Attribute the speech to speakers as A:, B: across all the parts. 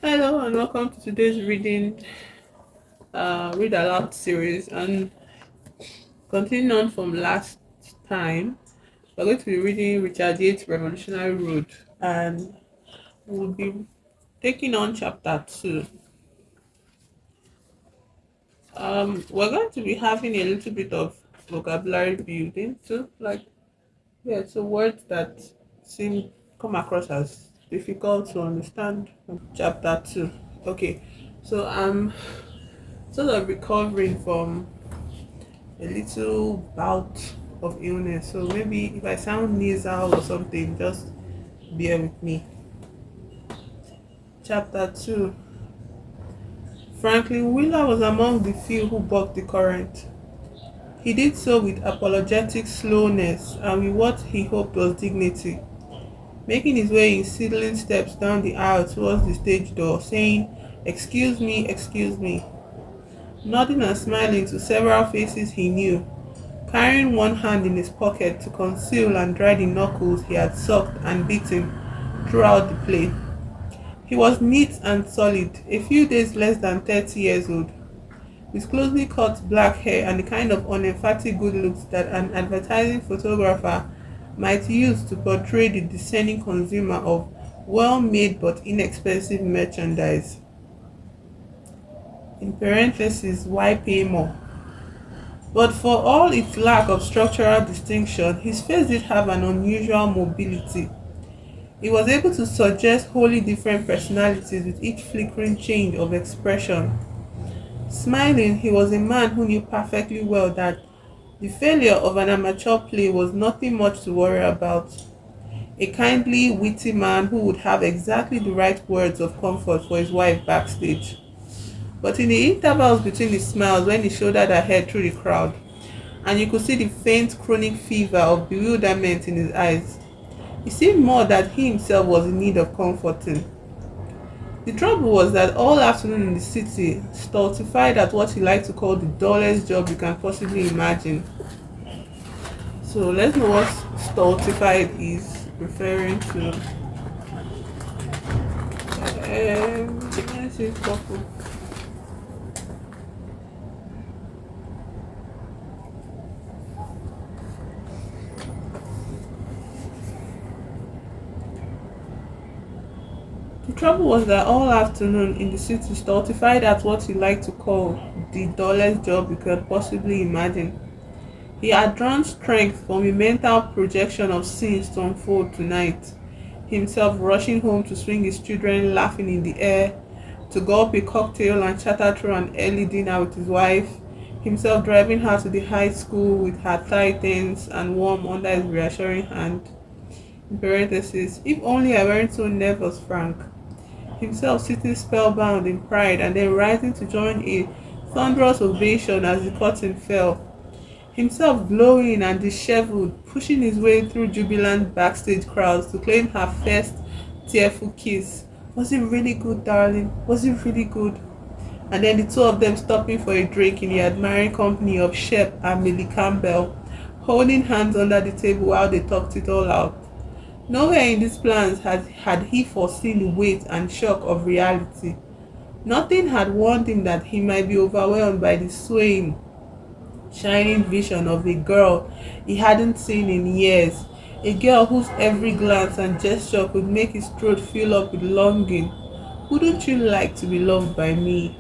A: Hello and welcome to today's Read Aloud series. And continuing on from last time, we're going to be reading Richard Yates' Revolutionary Road, and we'll be taking on chapter 2. We're going to be having a little bit of vocabulary building too, so words that seem come across as difficult to understand. Chapter 2. Okay, so I'm sort of recovering from a little bout of illness. So maybe if I sound nasal or something, just bear with me. Chapter 2. Franklin Wheeler was among the few who bucked the current. He did so with apologetic slowness and with what he hoped was dignity, making his way in sidling steps down the aisle towards the stage door, saying, excuse me," nodding and smiling to several faces he knew, carrying one hand in his pocket to conceal and dry the knuckles he had sucked and beaten throughout the play. He was neat and solid, a few days less than 30 years old, with closely cut black hair and the kind of unemphatic good looks that an advertising photographer might use to portray the discerning consumer of well-made but inexpensive merchandise. In parentheses, why pay more? But for all its lack of structural distinction, his face did have an unusual mobility. He was able to suggest wholly different personalities with each flickering change of expression. Smiling, he was a man who knew perfectly well that the failure of an amateur play was nothing much to worry about. A kindly, witty man who would have exactly the right words of comfort for his wife backstage. But in the intervals between his smiles when he shouldered her head through the crowd, and you could see the faint chronic fever of bewilderment in his eyes, it seemed more that he himself was in need of comforting. The trouble was that all afternoon in the city, stultified at what he liked to call the dullest job you can possibly imagine. So let's know what stultified is referring to. Let's see, purple. The trouble was that all afternoon in the city, stultified at what he liked to call the dullest job you could possibly imagine, he had drawn strength from a mental projection of scenes to unfold tonight, himself rushing home to swing his children laughing in the air, to gulp a cocktail and chatter through an early dinner with his wife, himself driving her to the high school with her thigh tense and warm under his reassuring hand. In parentheses, if only I weren't so nervous, Frank. Himself sitting spellbound in pride and then rising to join a thunderous ovation as the curtain fell. Himself glowing and disheveled, pushing his way through jubilant backstage crowds to claim her first tearful kiss. Was it really good, darling? Was it really good? And then the two of them stopping for a drink in the admiring company of Shep and Millie Campbell, holding hands under the table while they talked it all out. Nowhere in these plans had he foreseen the weight and shock of reality. Nothing had warned him that he might be overwhelmed by the swaying, shining vision of a girl he hadn't seen in years, a girl whose every glance and gesture could make his throat fill up with longing. Wouldn't you like to be loved by me?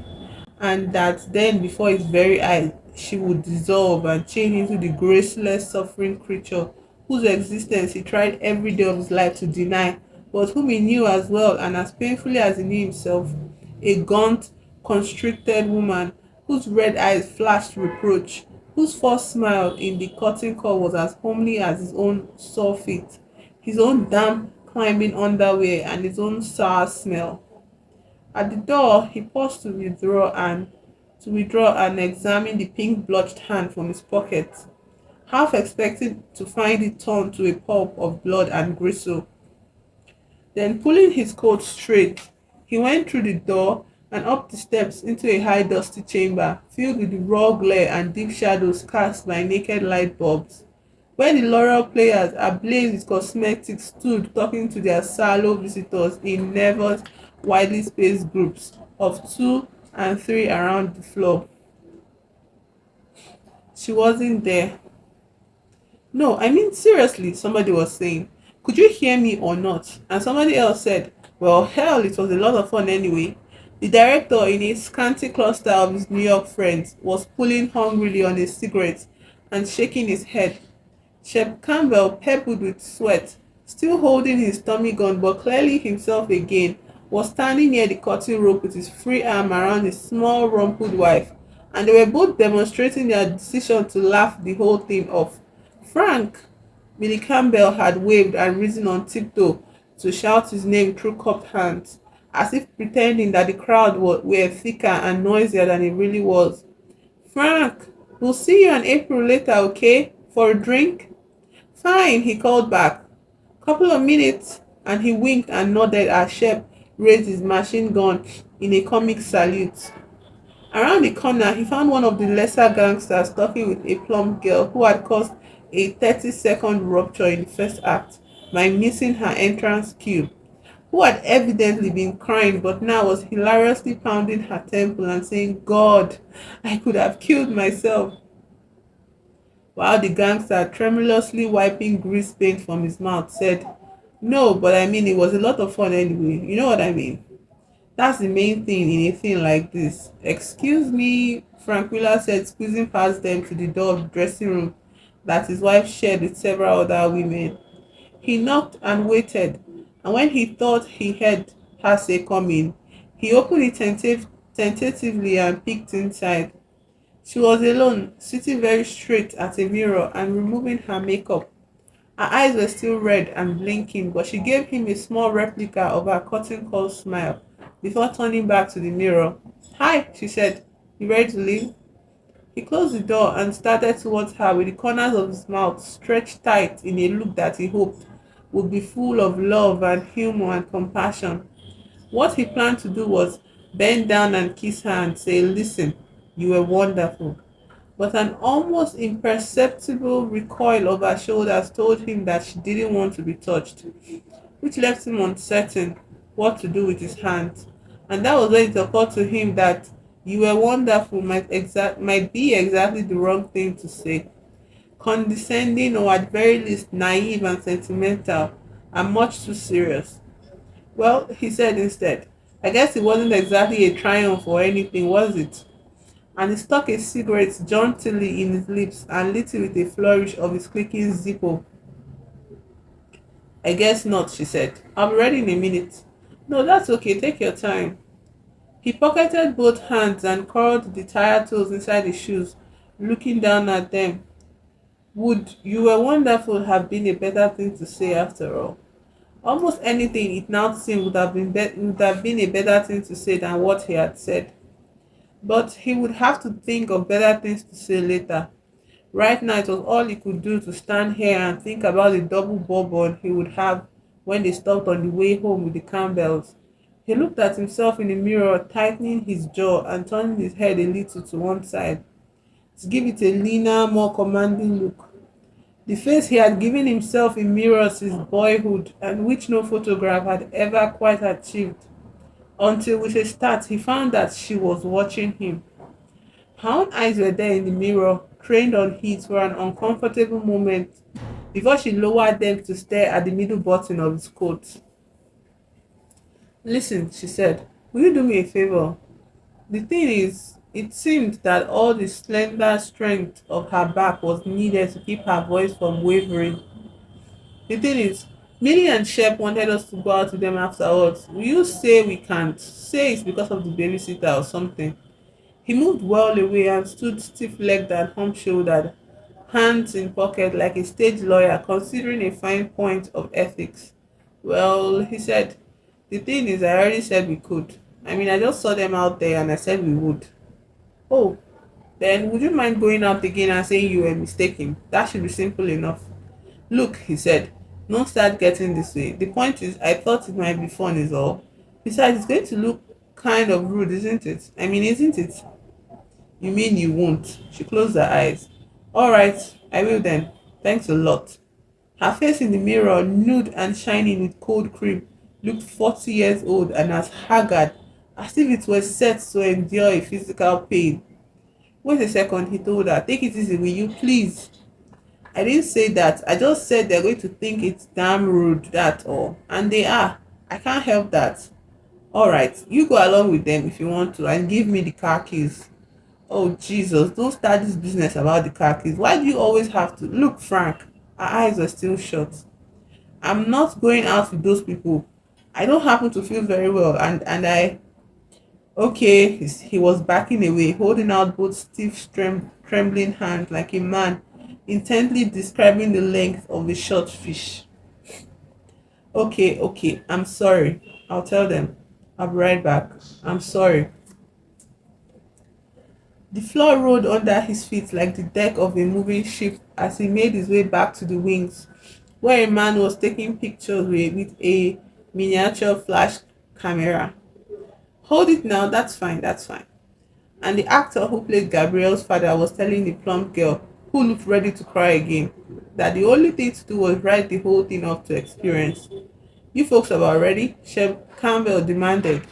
A: And that then before his very eyes she would dissolve and change into the graceless, suffering creature whose existence he tried every day of his life to deny, but whom he knew as well and as painfully as he knew himself, a gaunt, constricted woman whose red eyes flashed reproach, whose first smile in the curtain call was as homely as his own sore feet, his own damp climbing underwear, and his own sour smell. At the door, he paused to withdraw and examine the pink blotched hand from his pocket, half expecting to find it torn to a pulp of blood and gristle. Then, pulling his coat straight, he went through the door and up the steps into a high dusty chamber filled with the raw glare and deep shadows cast by naked light bulbs, where the laurel players ablaze with cosmetics stood talking to their sallow visitors in nervous, widely spaced groups of two and three around the floor. She wasn't there. No, I mean seriously, somebody was saying. Could you hear me or not? And somebody else said, well, hell, it was a lot of fun anyway. The director, in a scanty cluster of his New York friends, was pulling hungrily on a cigarette and shaking his head. Shep Campbell, peppered with sweat, still holding his Tommy gun but clearly himself again, was standing near the curtain rope with his free arm around his small rumpled wife, and they were both demonstrating their decision to laugh the whole thing off. Frank! Billy Campbell had waved and risen on tiptoe to shout his name through cupped hands, as if pretending that the crowd were thicker and noisier than it really was. Frank, we'll see you in April later, okay? For a drink? Fine, he called back. Couple of minutes, and he winked and nodded as Shep raised his machine gun in a comic salute. Around the corner, he found one of the lesser gangsters talking with a plump girl who had caused a 30-second rupture in the first act by missing her entrance cue, who had evidently been crying but now was hilariously pounding her temple and saying, God, I could have killed myself, while the gangster, tremulously wiping grease paint from his mouth, said, no, but I mean, it was a lot of fun anyway. You know what I mean? That's the main thing in a thing like this. Excuse me, Frank Miller said, squeezing past them to the door of the dressing room that his wife shared with several other women. He knocked and waited, and when he thought he heard her say coming, he opened it tentatively and peeked inside. She was alone, sitting very straight at a mirror and removing her makeup. Her eyes were still red and blinking, but she gave him a small replica of her curtain call smile before turning back to the mirror. Hi, she said. You ready to leave? He closed the door and started towards her with the corners of his mouth stretched tight in a look that he hoped would be full of love and humor and compassion. What he planned to do was bend down and kiss her and say, listen, you were wonderful. But an almost imperceptible recoil of her shoulders told him that she didn't want to be touched, which left him uncertain what to do with his hands. And that was when it occurred to him that you were wonderful might be exactly the wrong thing to say. Condescending or at very least naive and sentimental and much too serious. Well, he said instead, I guess it wasn't exactly a triumph or anything, was it? And he stuck a cigarette jauntily in his lips and lit it with a flourish of his clicking Zippo. I guess not, she said. I'll be ready in a minute. No, that's okay, take your time. He pocketed both hands and curled the tired toes inside his shoes, looking down at them. Would you were wonderful have been a better thing to say after all? Almost anything it now seemed would have been a better thing to say than what he had said. But he would have to think of better things to say later. Right now, it was all he could do to stand here and think about the double bourbon he would have when they stopped on the way home with the Campbells. He looked at himself in the mirror, tightening his jaw and turning his head a little to one side to give it a leaner, more commanding look. The face he had given himself in mirrors since boyhood and which no photograph had ever quite achieved, until with a start he found that she was watching him. Her own eyes were there in the mirror, trained on his for an uncomfortable moment before she lowered them to stare at the middle button of his coat. Listen, she said, will you do me a favor? The thing is, it seemed that all the slender strength of her back was needed to keep her voice from wavering. The thing is, Millie and Shep wanted us to go out with them afterwards. Will you say we can't? Say it's because of the babysitter or something. He moved well away and stood stiff-legged and hump-shouldered, hands in pocket like a stage lawyer considering a fine point of ethics. Well, he said, the thing is, I already said we could. I mean, I just saw them out there and I said we would. Oh, then would you mind going out again and saying you were mistaken? That should be simple enough. Look, he said, don't start getting this way. The point is, I thought it might be fun is all. Besides, it's going to look kind of rude, isn't it? I mean, isn't it? You mean you won't? She closed her eyes. All right, I will then. Thanks a lot. Her face in the mirror, nude and shining with cold cream, looked 40 years old and as haggard as if it was set to endure a physical pain. Wait a second, he told her. Take it easy, will you please? I didn't say that. I just said they're going to think it's damn rude, that all. And they are. I can't help that. Alright, you go along with them if you want to and give me the car keys. Oh Jesus, don't start this business about the car keys. Why do you always have to? Look, Frank, her eyes were still shut. I'm not going out with those people. I don't happen to feel very well and I okay, he was backing away, holding out both stiff, trembling hands like a man intently describing the length of a short fish. Okay, okay, I'm sorry. I'll tell them. I'll be right back. I'm sorry. The floor rolled under his feet like the deck of a moving ship as he made his way back to the wings, where a man was taking pictures with a miniature flash camera. Hold it now, that's fine, that's fine. And the actor who played Gabrielle's father was telling the plump girl, who looked ready to cry again, that the only thing to do was write the whole thing up to experience. You folks about ready? Shep Campbell demanded.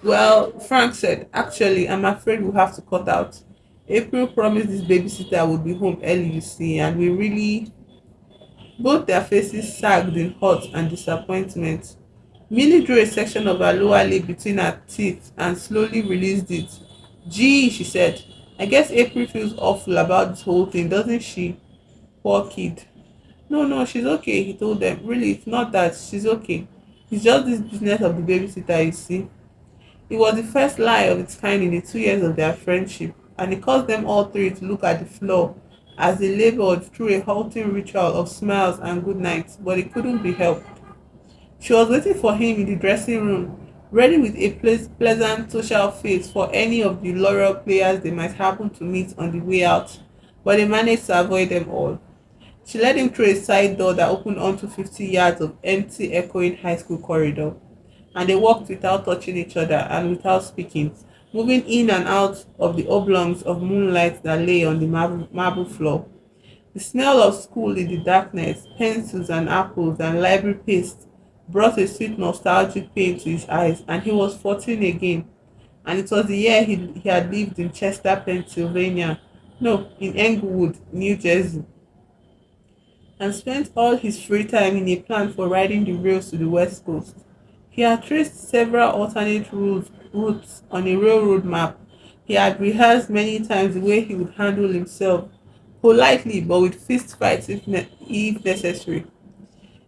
A: Well, Frank said, actually, I'm afraid we'll have to cut out. April promised this babysitter would be home early, you see, and we really. Both their faces sagged in hurt and disappointment. Millie drew a section of her lower lip between her teeth and slowly released it. Gee, she said, I guess April feels awful about this whole thing, doesn't she? Poor kid. No, no, she's okay, he told them. Really, it's not that. She's okay. It's just this business of the babysitter, you see. It was the first lie of its kind in the 2 years of their friendship, and it caused them all three to look at the floor as they labored through a halting ritual of smiles and good nights, but it couldn't be helped. She was waiting for him in the dressing room, ready with a pleasant social face for any of the laurel players they might happen to meet on the way out, but they managed to avoid them all. She led him through a side door that opened onto 50 yards of empty, echoing high school corridor, and they walked without touching each other and without speaking, moving in and out of the oblongs of moonlight that lay on the marble floor. The smell of school in the darkness, pencils and apples and library paste brought a sweet nostalgic pain to his eyes, and he was 14 again. And it was the year he had lived in Chester, Pennsylvania. No, in Englewood, New Jersey, and spent all his free time in a plan for riding the rails to the West Coast. He had traced several alternate routes on a railroad map. He had rehearsed many times the way he would handle himself, politely but with fist fights if necessary,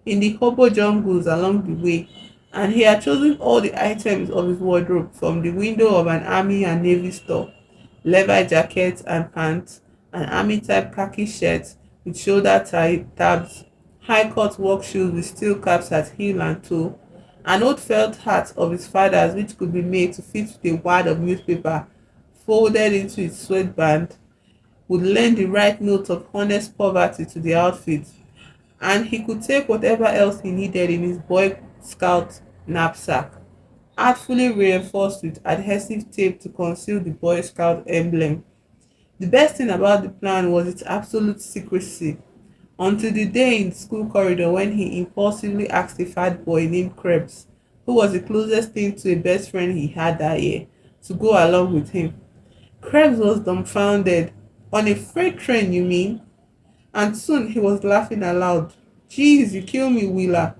A: in the hobo jungles along the way, and he had chosen all the items of his wardrobe from the window of an army and navy store: leather jackets and pants, an army type khaki shirt with shoulder tabs, high cut work shoes with steel caps at heel and toe, an old felt hat of his father's which could be made to fit with a wad of newspaper folded into its sweatband, would lend the right note of honest poverty to the outfit, and he could take whatever else he needed in his Boy Scout knapsack, artfully reinforced with adhesive tape to conceal the Boy Scout emblem. The best thing about the plan was its absolute secrecy, until the day in the school corridor when he impulsively asked a fat boy named Krebs, who was the closest thing to a best friend he had that year, to go along with him. Krebs was dumbfounded. On a freight train, you mean? And soon he was laughing aloud. Geez, you kill me, Wheeler.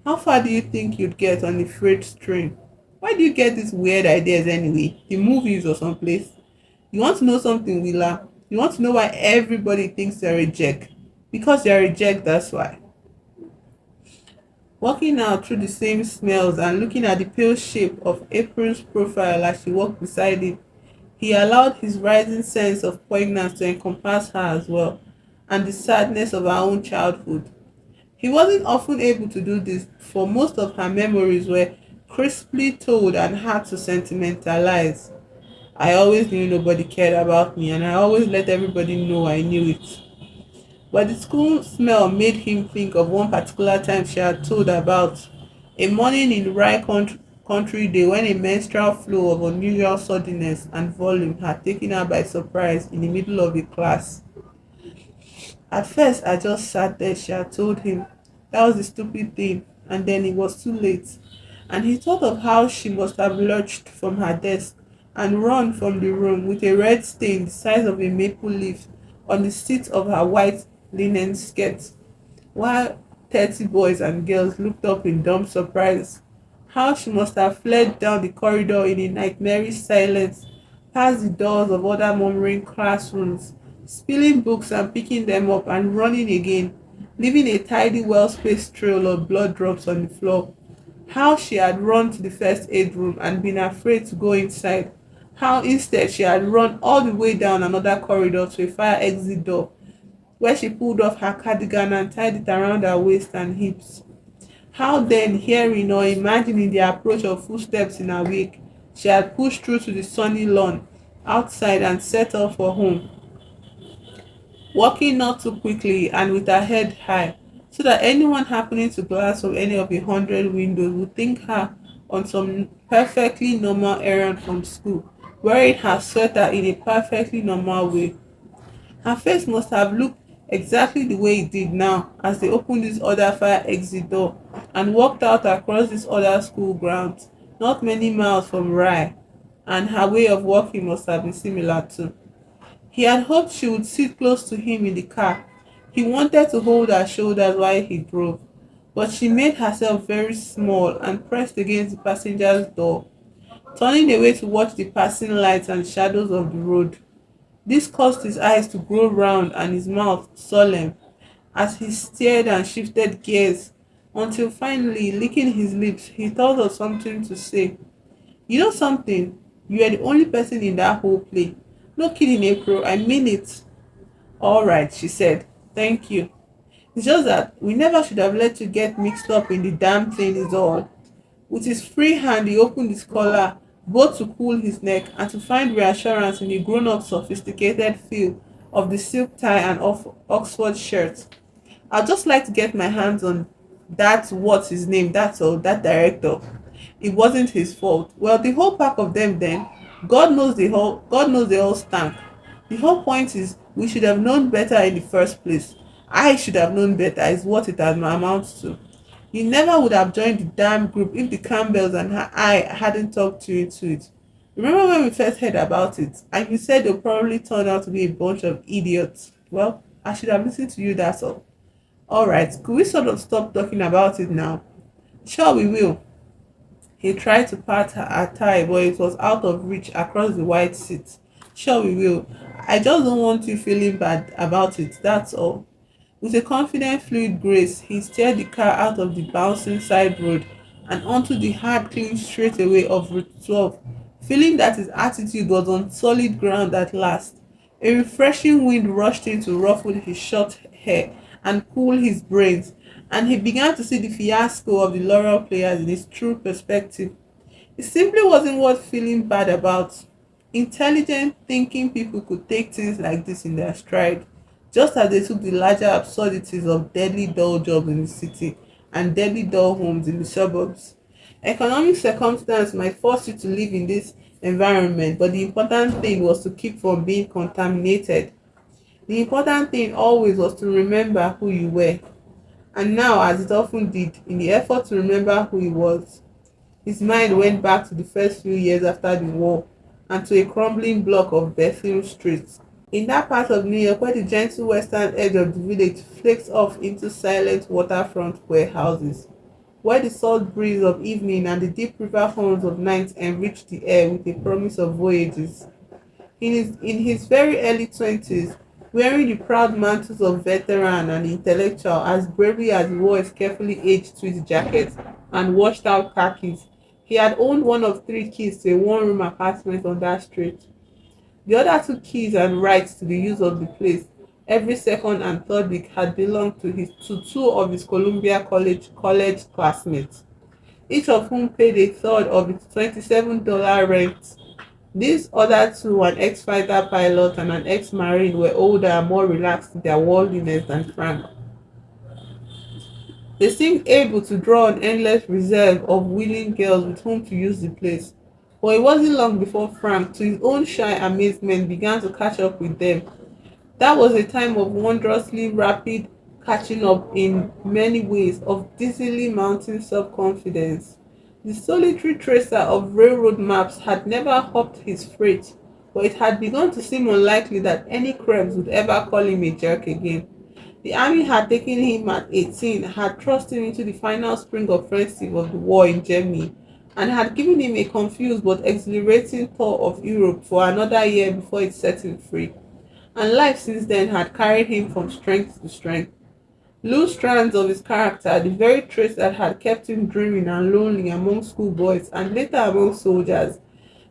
A: How far do you think you'd get on a freight train? Why do you get these weird ideas anyway? The movies or someplace? You want to know something, Wheeler? You want to know why everybody thinks you're a jerk? Because you're a jerk, that's why. Walking out through the same smells and looking at the pale shape of April's profile as she walked beside him, he allowed his rising sense of poignancy to encompass her as well, and the sadness of her own childhood. He wasn't often able to do this, for most of her memories were crisply told and hard to sentimentalize. I always knew nobody cared about me, and I always let everybody know I knew it. But the school smell made him think of one particular time she had told about, a morning in country day when a menstrual flow of unusual suddenness and volume had taken her by surprise in the middle of a class. At first, I just sat there, she had told him. That was the stupid thing, and then it was too late. and he thought of how she must have lurched from her desk and run from the room with a red stain the size of a maple leaf on the seat of her white linen skirt, while 30 boys and girls looked up in dumb surprise. How she must have fled down the corridor in a nightmarish silence, past the doors of other murmuring classrooms, spilling books and picking them up and running again, leaving a tidy, well spaced trail of blood drops on the floor. How she had run to the first aid room and been afraid to go inside. How instead she had run all the way down another corridor to a fire exit door, where she pulled off her cardigan and tied it around her waist and hips. How then, hearing or imagining the approach of footsteps in her wake, she had pushed through to the sunny lawn outside and set off for home, walking not too quickly and with her head high, so that anyone happening to glance from any of the 100 windows would think her on some perfectly normal errand from school, wearing her sweater in a perfectly normal way. Her face must have looked exactly the way it did now as they opened this other fire exit door and walked out across this other school grounds, not many miles from Rye, and her way of walking must have been similar too. He had hoped she would sit close to him in the car. He wanted to hold her shoulders while he drove, but she made herself very small and pressed against the passenger's door, turning away to watch the passing lights and shadows of the road. This caused his eyes to grow round and his mouth solemn as he steered and shifted gears until finally, licking his lips, he thought of something to say. You know something? You are the only person in that whole play. No kidding, April. I mean it. All right, she said. Thank you. It's just that we never should have let you get mixed up in the damn thing, is all. With his free hand, he opened his collar, both to cool his neck and to find reassurance in the grown up, sophisticated feel of the silk tie and Oxford shirt. I'd just like to get my hands on that, what's his name, that's all, that director. It wasn't his fault. Well, the whole pack of them then, God knows they all stank. The whole point is we should have known better in the first place. I should have known better is what it amounts to. You never would have joined the damn group if the Campbells and I hadn't talked you into it. Remember when we first heard about it and you said they'll probably turn out to be a bunch of idiots? Well, I should have listened to you, that's all. Alright, could we sort of stop talking about it now? Sure, we will. He tried to pat her tie, but it was out of reach across the white seat. Sure, we will. I just don't want you feeling bad about it, that's all. With a confident, fluid grace, he steered the car out of the bouncing side road and onto the hard, clean straightaway of Route 12, feeling that his attitude was on solid ground at last. A refreshing wind rushed in to ruffle his short hair and cool his brains, and he began to see the fiasco of the Laurel players in its true perspective. It simply wasn't worth feeling bad about. Intelligent, thinking people could take things like this in their stride, just as they took the larger absurdities of deadly dull jobs in the city and deadly dull homes in the suburbs. Economic circumstance might force you to live in this environment, but the important thing was to keep from being contaminated. The important thing always was to remember who you were. And now, as it often did, in the effort to remember who he was, his mind went back to the first few years after the war and to a crumbling block of Bethune Street. In that part of New York where the gentle western edge of the village flakes off into silent waterfront warehouses, where the salt breeze of evening and the deep river horns of night enrich the air with a promise of voyages. In his very early 20s, wearing the proud mantles of veteran and intellectual as bravely as he wore his carefully aged tweed jacket and washed out khakis, he had owned one of three keys to a one-room apartment on that street. The other two keys and rights to the use of the place every second and third week had belonged to two of his Columbia college classmates, each of whom paid a third of its $27 rent. These other two, an ex-fighter pilot and an ex-marine, were older and more relaxed in their worldliness than Frank. They seemed able to draw an endless reserve of willing girls with whom to use the place. But it wasn't long before Frank, to his own shy amazement, began to catch up with them. That was a time of wondrously rapid catching up in many ways, of dizzily mounting self-confidence. The solitary tracer of railroad maps had never hopped his freight, but it had begun to seem unlikely that any Krebs would ever call him a jerk again. The army had taken him at 18, had thrust him into the final spring offensive of the war in Germany, and had given him a confused but exhilarating tour of Europe for another year before it set him free. And life since then had carried him from strength to strength. Loose strands of his character, the very traits that had kept him dreaming and lonely among schoolboys and later among soldiers,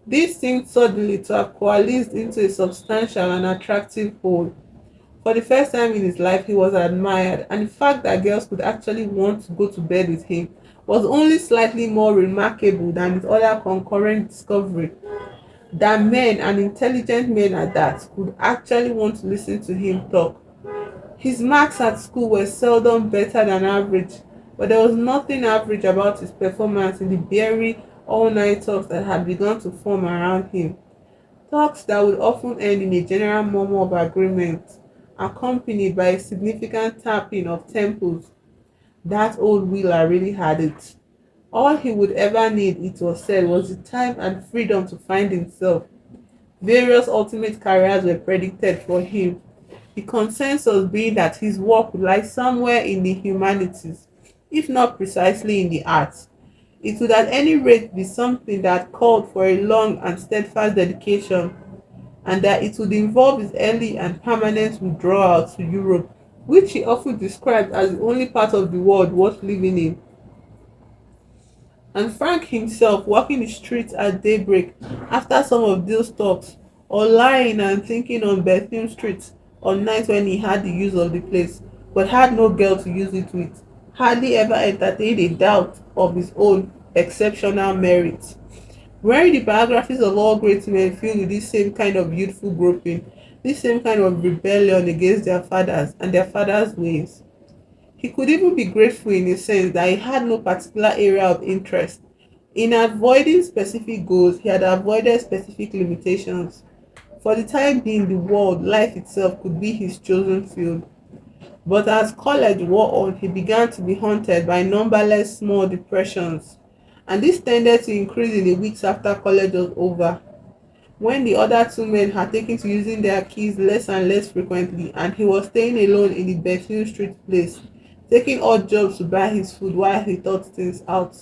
A: these seemed suddenly to have coalesced into a substantial and attractive whole. For the first time in his life, he was admired, and the fact that girls could actually want to go to bed with him was only slightly more remarkable than his other concurrent discovery that men, and intelligent men at that, could actually want to listen to him talk. His marks at school were seldom better than average, but there was nothing average about his performance in the beery all-night talks that had begun to form around him. Talks that would often end in a general murmur of agreement, accompanied by a significant tapping of temples. That old wheeler really had it. All he would ever need, it was said, was the time and freedom to find himself. Various ultimate careers were predicted for him, the consensus being that his work would lie somewhere in the humanities, if not precisely in the arts. It would at any rate be something that called for a long and steadfast dedication, and that it would involve his early and permanent withdrawal to Europe, which he often described as the only part of the world worth living in. And Frank himself walking the streets at daybreak after some of those talks, or lying and thinking on Bethune Street on nights when he had the use of the place, but had no girl to use it with, hardly ever entertained a doubt of his own exceptional merit. Wearing the biographies of all great men filled with this same kind of youthful groping, this same kind of rebellion against their fathers and their fathers' ways. He could even be grateful in a sense that he had no particular area of interest. In avoiding specific goals, he had avoided specific limitations. For the time being, the world, life itself, could be his chosen field. But as college wore on, he began to be haunted by numberless small depressions, and this tended to increase in the weeks after college was over, when the other two men had taken to using their keys less and less frequently, and he was staying alone in the Bethune Street place, taking odd jobs to buy his food while he thought things out.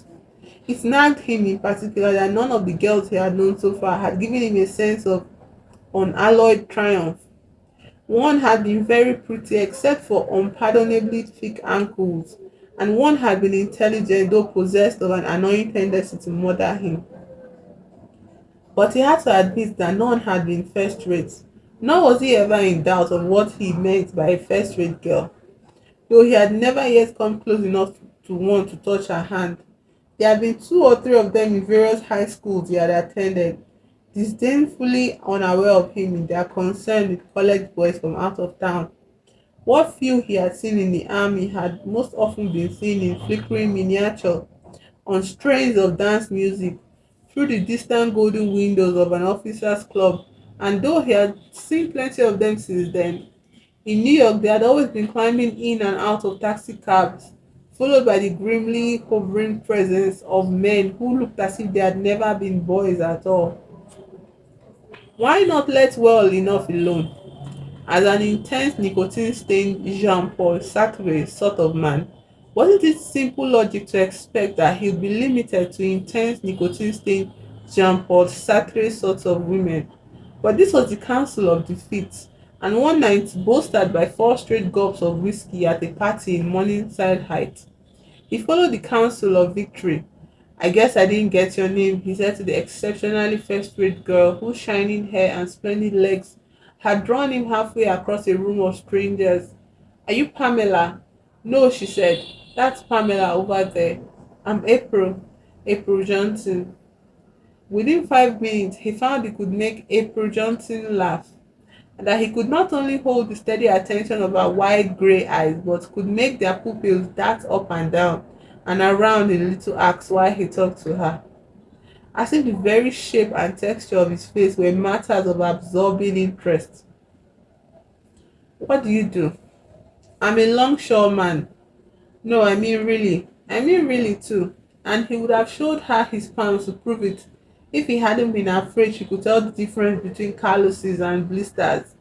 A: It nagged him in particular that none of the girls he had known so far had given him a sense of unalloyed triumph. One had been very pretty except for unpardonably thick ankles, and one had been intelligent though possessed of an annoying tendency to murder him. But he had to admit that none had been first rate, nor was he ever in doubt of what he meant by a first rate girl, though he had never yet come close enough to want to touch her hand. There had been two or three of them in various high schools he had attended, disdainfully unaware of him in their concern with college boys from out of town. What few he had seen in the army had most often been seen in flickering miniature, on strains of dance music, through the distant golden windows of an officers' club, and though he had seen plenty of them since then, in New York they had always been climbing in and out of taxi cabs, followed by the grimly hovering presence of men who looked as if they had never been boys at all. Why not let well enough alone? As an intense nicotine-stained Jean-Paul Sartre sort of man, wasn't it simple logic to expect that he'd be limited to intense nicotine-stained Jean-Paul Sartre sorts of women? But this was the counsel of defeat, and one night bolstered by four straight gulps of whiskey at a party in Morningside Heights, he followed the counsel of victory. "I guess I didn't get your name," he said to the exceptionally first-rate girl whose shining hair and splendid legs had drawn him halfway across a room of strangers. "Are you Pamela?" "No," she said. "That's Pamela over there." "I'm April. April Johnson." Within 5 minutes, he found he could make April Johnson laugh, and that he could not only hold the steady attention of her wide grey eyes, but could make their pupils dart up and down and around in little arcs while he talked to her, as if the very shape and texture of his face were matters of absorbing interest. "What do you do?" "I'm a longshoreman." "No, I mean really. I mean really too. and he would have showed her his palms to prove it if he hadn't been afraid she could tell the difference between calluses and blisters.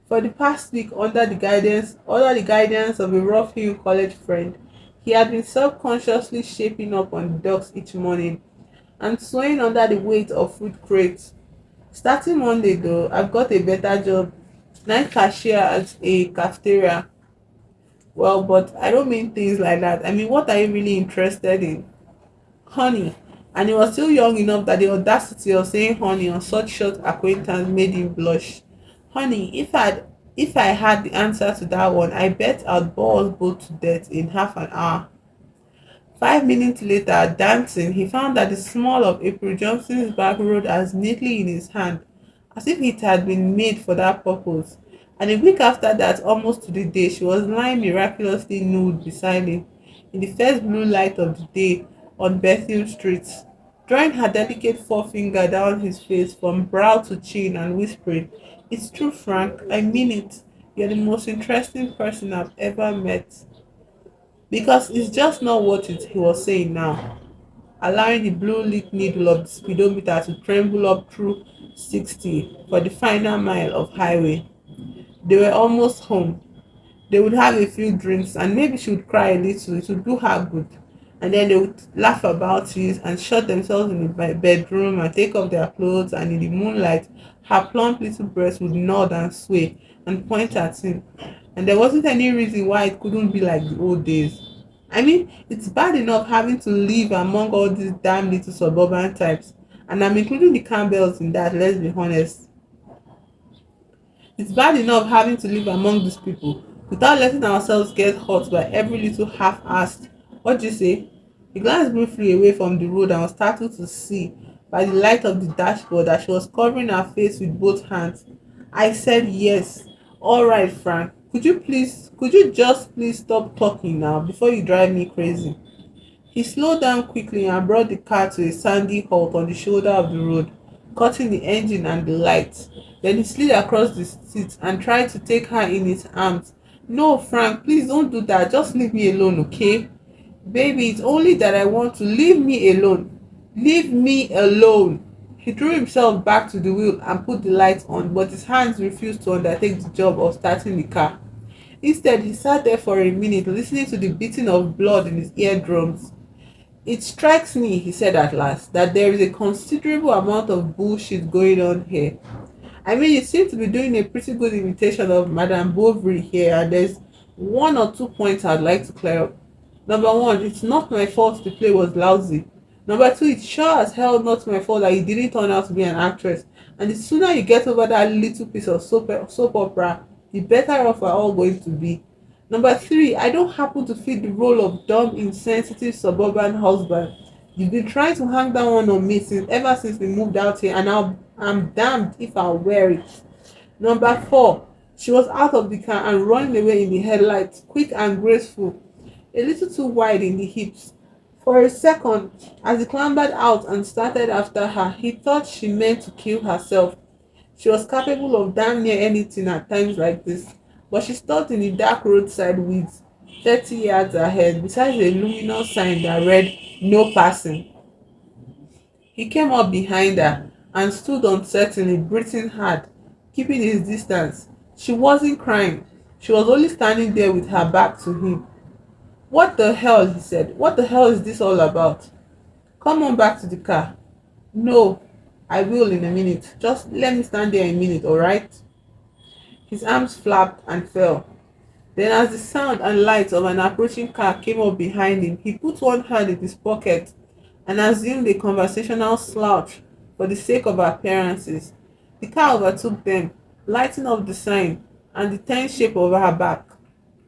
A: For the past week, under the guidance of a rough-hewn college friend, he had been self-consciously shaping up on the docks each morning and swaying under the weight of fruit crates. Starting Monday though, I've got a better job, night cashier at a cafeteria. Well, but I don't mean things like that. I mean, what are you really interested in? Honey. And he was still young enough that the audacity of saying honey on such short acquaintance made him blush. Honey, if I had the answer to that one, I bet I'd bore us both to death in half an hour. 5 minutes later, dancing, he found that the small of April Johnson's bag rolled as neatly in his hand as if it had been made for that purpose. And a week after that, almost to the day, she was lying miraculously nude beside him in the first blue light of the day on Bethune Street, drawing her delicate forefinger down his face from brow to chin and whispering, "It's true, Frank, I mean it. You're the most interesting person I've ever met." Because it's just not what he was saying now, allowing the blue lit needle of the speedometer to tremble up through 60 for the final mile of highway. They were almost home. They would have a few drinks and maybe she would cry a little. It would do her good. And then they would laugh about it and shut themselves in the bedroom and take off their clothes, and in the moonlight her plump little breast would nod and sway and point at him. And there wasn't any reason why it couldn't be like the old days. I mean, it's bad enough having to live among all these damn little suburban types. And I'm including the Campbells in that, let's be honest. It's bad enough having to live among these people without letting ourselves get hurt by every little half-assed. What do you say? He glanced briefly away from the road and was startled to see, by the light of the dashboard, that she was covering her face with both hands. I said yes. All right, Frank. Could you just please stop talking now before you drive me crazy? He slowed down quickly and brought the car to a sandy halt on the shoulder of the road, cutting the engine and the lights. Then he slid across the seat and tried to take her in his arms. No, Frank, please don't do that. Just leave me alone, okay? Baby, it's only that I want to. Leave me alone. Leave me alone. He drew himself back to the wheel and put the lights on, but his hands refused to undertake the job of starting the car. Instead, he sat there for a minute, listening to the beating of blood in his eardrums. It strikes me, he said at last, that there is a considerable amount of bullshit going on here. I mean, you seem to be doing a pretty good imitation of Madame Bovary here, and there's one or two points I'd like to clear up. Number one, it's not my fault the play was lousy. Number two, it's sure as hell not my fault that you didn't turn out to be an actress. And the sooner you get over that little piece of soap opera, the better off we're all going to be. Number three, I don't happen to fit the role of dumb, insensitive suburban husband. You've been trying to hang that one on me ever since we moved out here, and I'm damned if I'll wear it. Number four, she was out of the car and running away in the headlights, quick and graceful, a little too wide in the hips. For a second, as he clambered out and started after her, he thought she meant to kill herself. She was capable of damn near anything at times like this, but she stopped in the dark roadside weeds 30 yards ahead, beside a luminous sign that read, "No passing." He came up behind her and stood uncertainly, breathing hard, keeping his distance. She wasn't crying. She was only standing there with her back to him. "What the hell?" he said. "What the hell is this all about?" "Come on back to the car." "No, I will in a minute. Just let me stand there a minute, all right?" His arms flapped and fell. Then, as the sound and light of an approaching car came up behind him, he put one hand in his pocket and assumed a conversational slouch for the sake of appearances. The car overtook them, lighting up the sign and the tense shape of her back.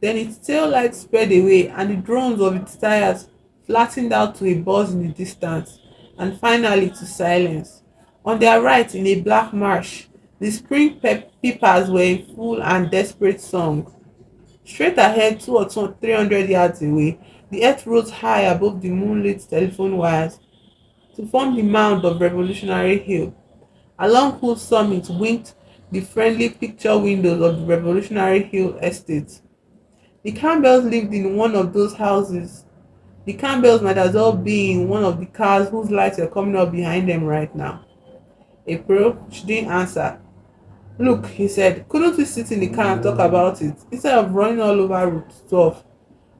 A: Then its tail light sped away and the drones of its tires flattened out to a buzz in the distance, and finally to silence. On their right, in a black marsh, the spring peepers were in full and desperate song. Straight ahead, 200 or 300 yards away, the earth rose high above the moonlit telephone wires to form the mound of Revolutionary Hill, along whose summit winked the friendly picture windows of the Revolutionary Hill estate. The Campbells lived in one of those houses, The Campbells might as well be in one of the cars whose lights are coming up behind them right now. April, she didn't answer. Look, he said, couldn't we sit in the car and talk about it instead of running all over Route 12?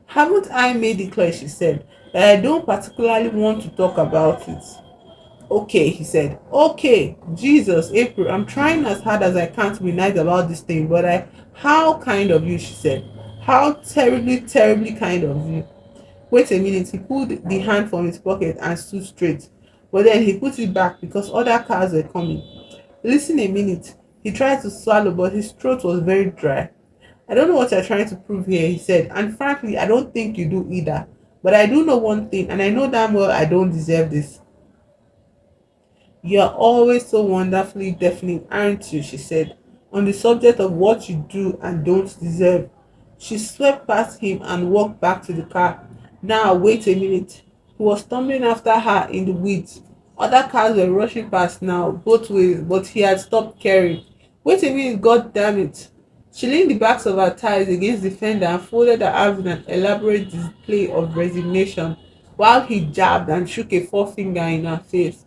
A: Haven't I made it clear, she said, that I don't particularly want to talk about it? Okay, he said. Okay, Jesus, April, I'm trying as hard as I can to be nice about this thing, but how kind of you, she said. How terribly, terribly kind of you. Wait a minute, he pulled the hand from his pocket and stood straight. But then he put it back because other cars were coming. Listen a minute. He tried to swallow, but his throat was very dry. I don't know what you're trying to prove here, he said, and frankly, I don't think you do either. But I do know one thing, and I know damn well I don't deserve this. You're always so wonderfully definite, aren't you? She said, on the subject of what you do and don't deserve. She swept past him and walked back to the car. Now, wait a minute. He was stumbling after her in the weeds. Other cars were rushing past now, both ways, but he had stopped caring. Wait a minute, God damn it. She leaned the backs of her thighs against the fender and folded her arms in an elaborate display of resignation while he jabbed and shook a forefinger in her face.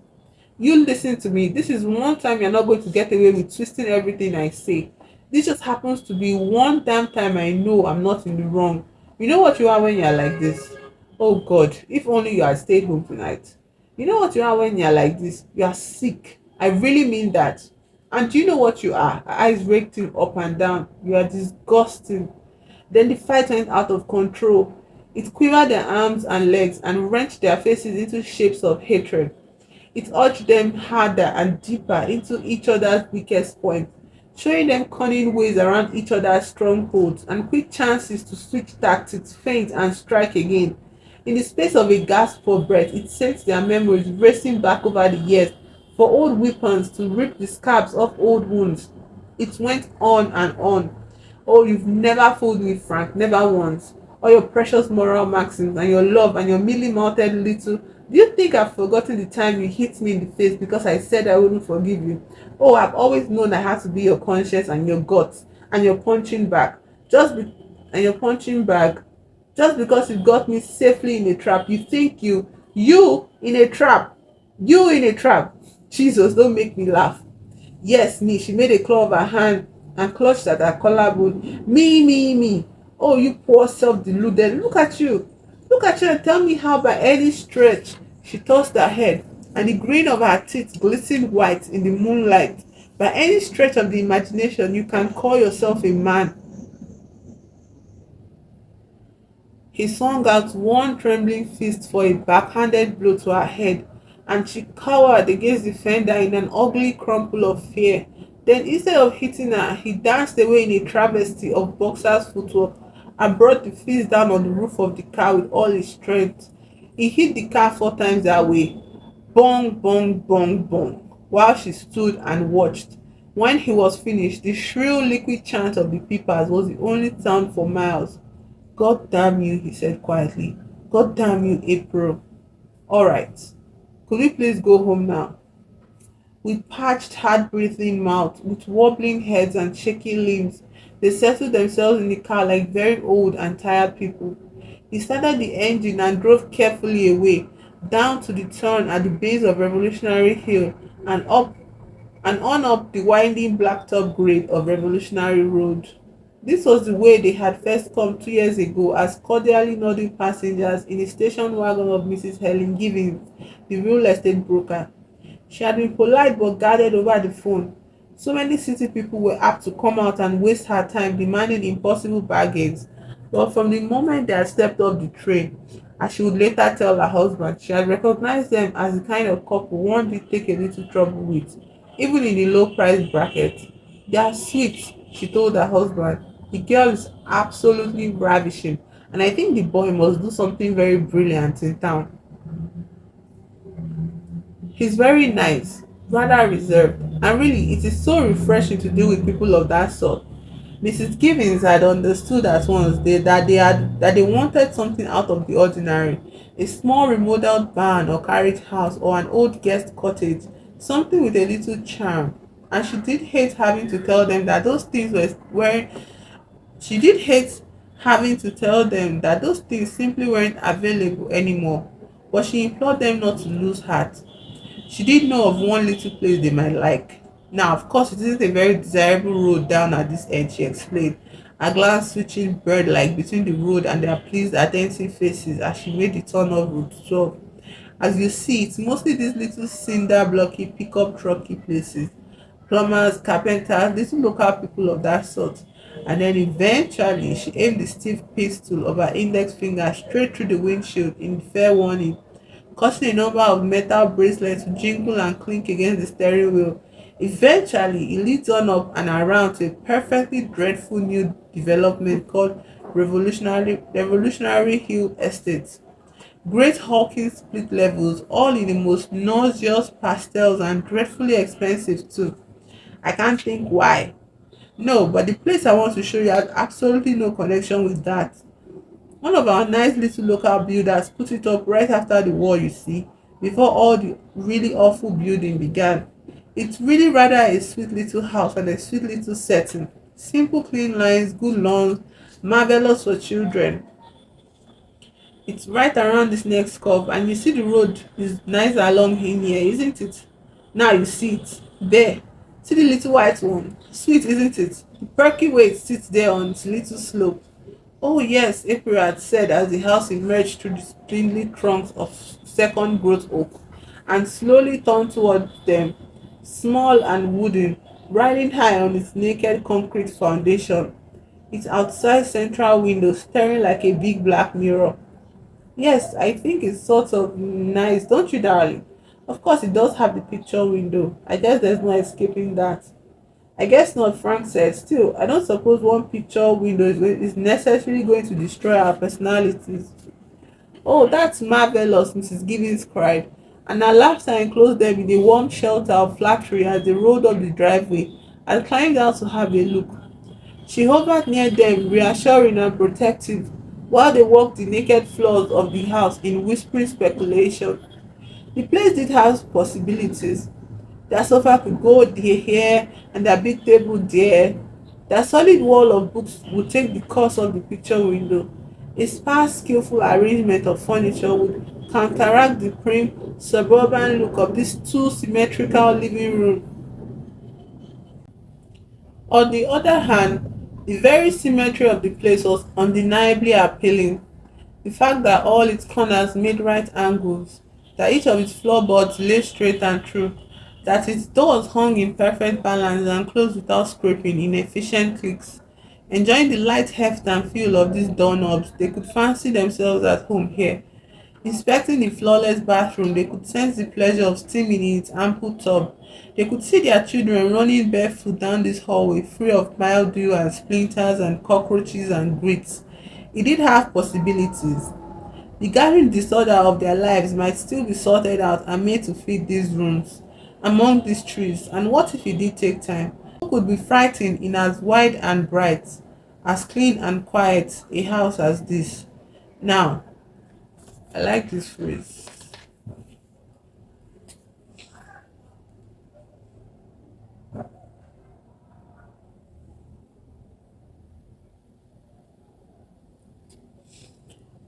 A: You listen to me. This is one time you're not going to get away with twisting everything I say. This just happens to be one damn time I know I'm not in the wrong. You know what you are when you're like this? Oh God, if only you had stayed home tonight. You know what you are when you're like this? You are sick. I really mean that. And do you know what you are? Her eyes raked him up and down. You are disgusting. Then the fight went out of control. It quivered their arms and legs and wrenched their faces into shapes of hatred. It urged them harder and deeper into each other's weakest point, showing them cunning ways around each other's strongholds and quick chances to switch tactics, feint, and strike again. In the space of a gasp for breath, it sent their memories racing back over the years for old weapons to rip the scabs off old wounds. It went on and on. Oh, you've never fooled me, Frank, never once. All your precious moral maxims and your love and your mealy-mouthed little. Do you think I've forgotten the time you hit me in the face because I said I wouldn't forgive you? Oh, I've always known I had to be your conscience and your guts and your punching bag. And your punching bag. Just because you got me safely in a trap, you think you in a trap, you in a trap. Jesus, don't make me laugh. Yes, me. She made a claw of her hand and clutched at her collarbone. Me. Oh, you poor self-deluded. Look at you. Look at you and tell me how by any stretch. She tossed her head, and the green of her teeth glistened white in the moonlight. By any stretch of the imagination, you can call yourself a man. He swung out one trembling fist for a backhanded blow to her head, and she cowered against the fender in an ugly crumple of fear. Then, instead of hitting her, he danced away in a travesty of boxer's footwork and brought the fist down on the roof of the car with all his strength. He hit the car 4 times that way. Bong, bong, bong, bong, while she stood and watched. When he was finished, the shrill liquid chant of the peepers was the only sound for miles. God damn you, he said quietly. God damn you, April. All right. Could we please go home now? With parched, hard-breathing mouths, with wobbling heads and shaky limbs, they settled themselves in the car like very old and tired people. He started the engine and drove carefully away, down to the turn at the base of Revolutionary Hill and up and on up the winding blacktop grade of Revolutionary Road. This was the way they had first come 2 years ago as cordially nodding passengers in the station wagon of Mrs. Helen Givens, the real estate broker. She had been polite but guarded over the phone. So many city people were apt to come out and waste her time demanding impossible bargains. But from the moment they had stepped off the train, as she would later tell her husband, she had recognized them as the kind of couple one did take a little trouble with, even in the low price bracket. They are sweet, she told her husband. The girl is absolutely ravishing, and I think the boy must do something very brilliant in town. He's very nice, rather reserved, and really it is so refreshing to deal with people of that sort. Mrs. Gibbons had understood at once that they wanted something out of the ordinary, a small remodeled barn or carriage house or an old guest cottage, something with a little charm. And she did hate having to tell them that those things were she did hate having to tell them that those things simply weren't available anymore. But she implored them not to lose heart. She did know of one little place they might like. Now, of course, it isn't a very desirable road down at this end, she explained, her glance switching bird-like between the road and their pleased, attentive faces as she made the turn off Route 12. As you see, it's mostly these little cinder blocky, pickup trucky places. Plumbers, carpenters, little local people of that sort. And then eventually, she aimed the stiff pistol of her index finger straight through the windshield in fair warning, causing a number of metal bracelets to jingle and clink against the steering wheel. Eventually, it leads on up and around to a perfectly dreadful new development called Revolutionary Hill Estate. Great hulking split levels, all in the most nauseous pastels and dreadfully expensive too. I can't think why. No, but the place I want to show you has absolutely no connection with that. One of our nice little local builders put it up right after the war, you see, before all the really awful building began. It's really rather a sweet little house and a sweet little setting. Simple clean lines, good lawns, marvelous for children. It's right around this next curve, and you see the road is nice along in here, isn't it? Now you see it there. See the little white one? Sweet, isn't it? The perky way it sits there on its little slope. Oh yes, April had said as the house emerged through the spindly trunks of second growth oak and slowly turned towards them, small and wooden, riding high on its naked concrete foundation, its outside central window staring like a big black mirror. Yes, I think it's sort of nice, don't you, darling? Of course, it does have the picture window. I guess there's no escaping that. I guess not, Frank said. Still, I don't suppose one picture window is necessarily going to destroy our personalities. Oh, that's marvelous, Mrs. Gibbons cried, and her laughter enclosed them in a warm shelter of flattery as they rolled up the driveway and climbed out to have a look. She hovered near them, reassuring and protective, while they walked the naked floors of the house in whispering speculation. The place did have possibilities. Their sofa could go here and their big table there. Their solid wall of books would take the course of the picture window. A sparse, skillful arrangement of furniture would counteract the prim, suburban look of this too symmetrical living room. On the other hand, the very symmetry of the place was undeniably appealing. The fact that all its corners made right angles, that each of its floorboards lay straight and true, that its doors hung in perfect balance and closed without scraping in efficient clicks. Enjoying the light heft and feel of these doorknobs, they could fancy themselves at home here. Inspecting the flawless bathroom, they could sense the pleasure of steaming in its ample tub. They could see their children running barefoot down this hallway, free of mildew and splinters and cockroaches and grits. It did have possibilities. The gathering disorder of their lives might still be sorted out and made to fit these rooms, among these trees. And what if it did take time? Who could be frightened in as wide and bright, as clean and quiet a house as this? Now, I like this phrase.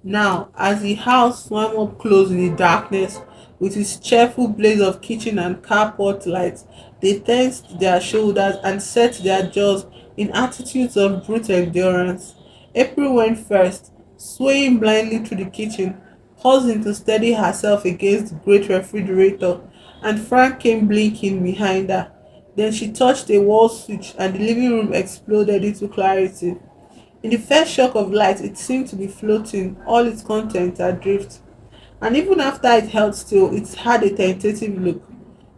A: Now, as the house swam up close in the darkness, with its cheerful blaze of kitchen and carport lights, they tensed their shoulders and set their jaws in attitudes of brute endurance. April went first, swaying blindly through the kitchen, pausing to steady herself against the great refrigerator, and Frank came blinking behind her. Then she touched a wall switch, and the living room exploded into clarity. In the first shock of light, it seemed to be floating, all its contents adrift. And even after it held still, it had a tentative look.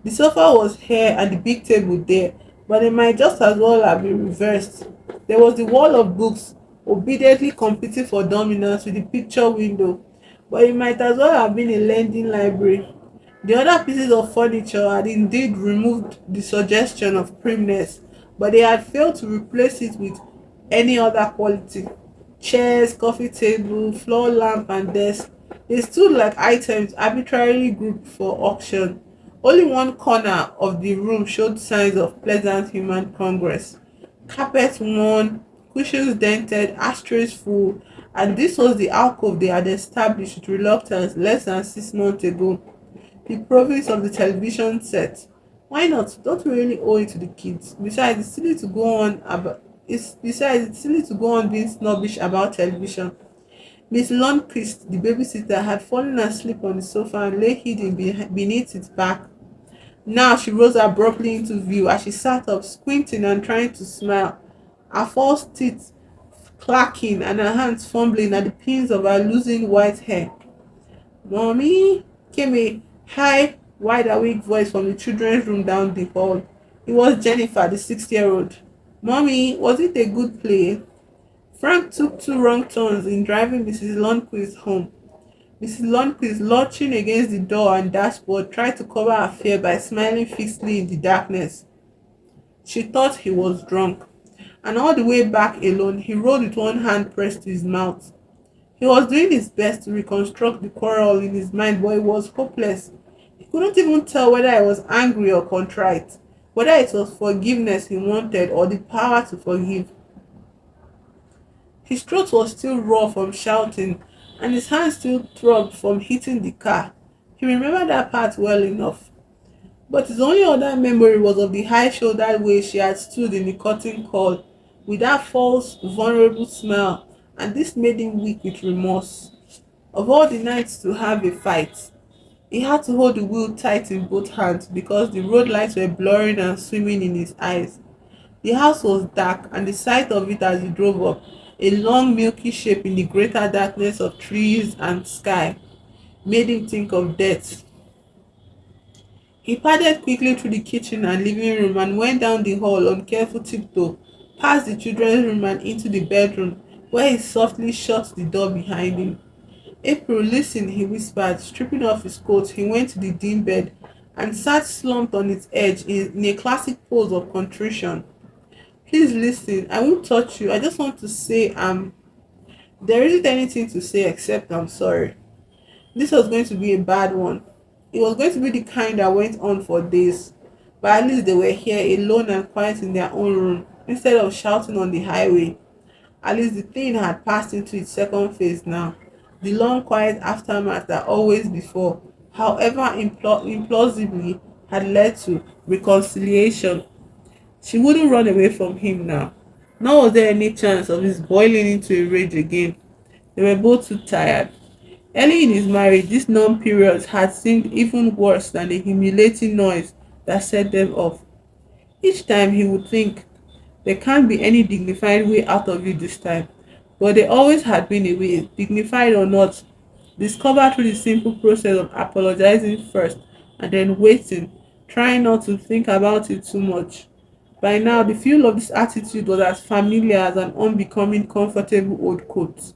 A: The sofa was here and the big table there, but they might just as well have been reversed. There was the wall of books, obediently competing for dominance with the picture window, but it might as well have been a lending library. The other pieces of furniture had indeed removed the suggestion of primness, but they had failed to replace it with any other quality. Chairs, coffee table, floor lamp and desk, they stood like items arbitrarily grouped for auction. Only one corner of the room showed signs of pleasant human congress. Carpet worn, cushions dented, ashtrays full, and this was the alcove they had established with reluctance less than 6 months ago. The province of the television set. Why not? Don't we really owe it to the kids? Besides, it's silly to go on being snobbish about television. Miss Lundquist, the babysitter, had fallen asleep on the sofa and lay hidden beneath its back. Now she rose abruptly into view as she sat up, squinting and trying to smile, her false teeth clacking and her hands fumbling at the pins of her loosened white hair. "Mommy," came a high, wide awake voice from the children's room down the hall. It was Jennifer, the 6-year-old. "Mommy, was it a good play?" Frank took two wrong turns in driving Mrs. Lundquist home. Mrs. Lundquist, lurching against the door and dashboard, tried to cover her fear by smiling fixedly in the darkness. She thought he was drunk, and all the way back alone, he rode with one hand pressed to his mouth. He was doing his best to reconstruct the quarrel in his mind, but it was hopeless. He couldn't even tell whether he was angry or contrite, whether it was forgiveness he wanted or the power to forgive. His throat was still raw from shouting, and his hands still throbbed from hitting the car. He remembered that part well enough. But his only other memory was of the high-shouldered way she had stood in the curtain call, with that false, vulnerable smile, and this made him weak with remorse. Of all the nights to have a fight, he had to hold the wheel tight in both hands because the road lights were blurring and swimming in his eyes. The house was dark, and the sight of it as he drove up, a long milky shape in the greater darkness of trees and sky, made him think of death. He padded quickly through the kitchen and living room and went down the hall on careful tiptoe, past the children's room and into the bedroom, where he softly shut the door behind him. "April, listen," he whispered. Stripping off his coat, he went to the dim bed and sat slumped on its edge in a classic pose of contrition. "Please listen. I won't touch you. I just want to say there isn't anything to say except I'm sorry." This was going to be a bad one. It was going to be the kind that went on for days. But at least they were here, alone and quiet in their own room, instead of shouting on the highway. At least the thing had passed into its second phase now. The long quiet aftermath that always before, however implausibly, had led to reconciliation. She wouldn't run away from him now. Nor was there any chance of his boiling into a rage again. They were both too tired. Early in his marriage, these numb periods had seemed even worse than the humiliating noise that set them off. Each time he would think, there can't be any dignified way out of it this time. But there always had been a way, dignified or not, discovered through the simple process of apologizing first and then waiting, trying not to think about it too much. By now, the feel of this attitude was as familiar as an unbecoming, comfortable old coat.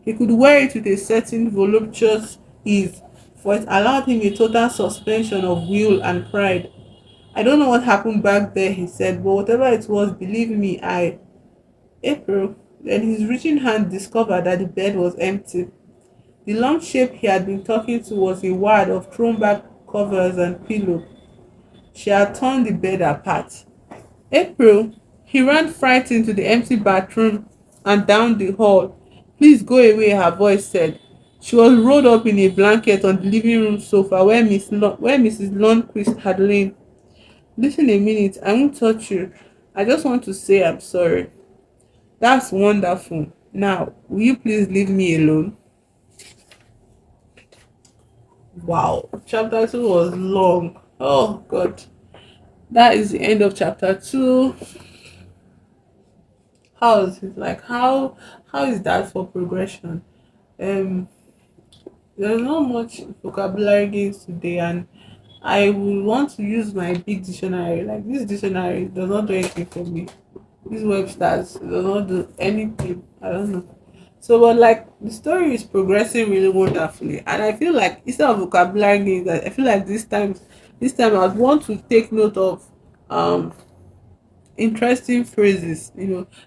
A: He could wear it with a certain voluptuous ease, for it allowed him a total suspension of will and pride. "I don't know what happened back there," he said, "but whatever it was, believe me, I—" "April." Then his reaching hand discovered that the bed was empty. The long shape he had been talking to was a wad of thrown back covers and pillow. She had torn the bed apart. "April." He ran frightened to the empty bathroom and down the hall. "Please go away," her voice said. She was rolled up in a blanket on the living room sofa where Mrs. Lundquist had lain. "Listen a minute, I won't touch you. I just want to say I'm sorry." "That's wonderful. Now, will you please leave me alone?" Wow, chapter 2 was long. Oh, God. That is the end of chapter 2. How is it like? How is that for progression? Um, there's not much vocabulary gains today, and I will want to use my big dictionary. Like, this dictionary does not do anything for me. These webstars does not do anything. I don't know. So, but like the story is progressing really wonderfully, and I feel like instead of vocabulary gains, I feel like this time I would want to take note of um interesting phrases.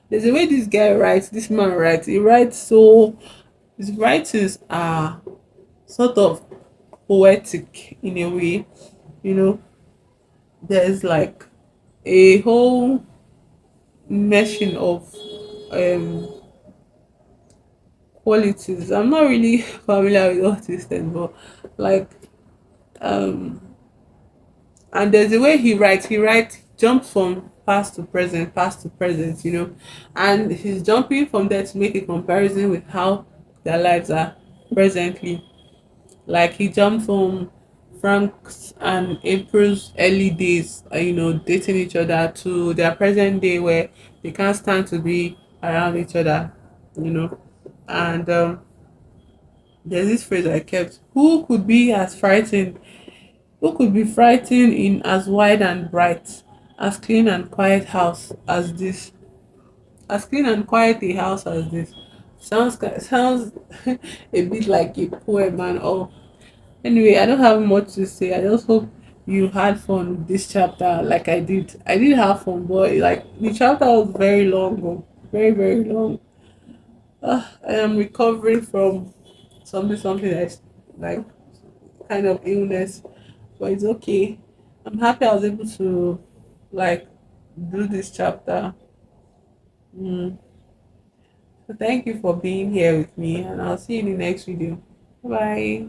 A: There's a way this guy writes, this man writes. He writes so his writings are sort of poetic in a way. You know, there's like a whole meshing of um qualities. I'm not really familiar with all these things, but like um and there's the way he writes jumps from past to present, and he's jumping from there to make a comparison with how their lives are presently. Like he jumped from Frank's and April's early days, dating each other, to their present day where they can't stand to be around each other, you know and there's this phrase I kept: who could be frightened in as wide and bright, as clean and quiet house as this? As clean and quiet a house as this. Sounds a bit like a poem and all. Anyway, I don't have much to say. I just hope you had fun with this chapter like I did. I did have fun, but like the chapter was very long, very, very long. I am recovering from something that's like kind of illness, but it's okay. I'm happy I was able to like do this chapter. Mm. So thank you for being here with me, and I'll see you in the next video. Bye.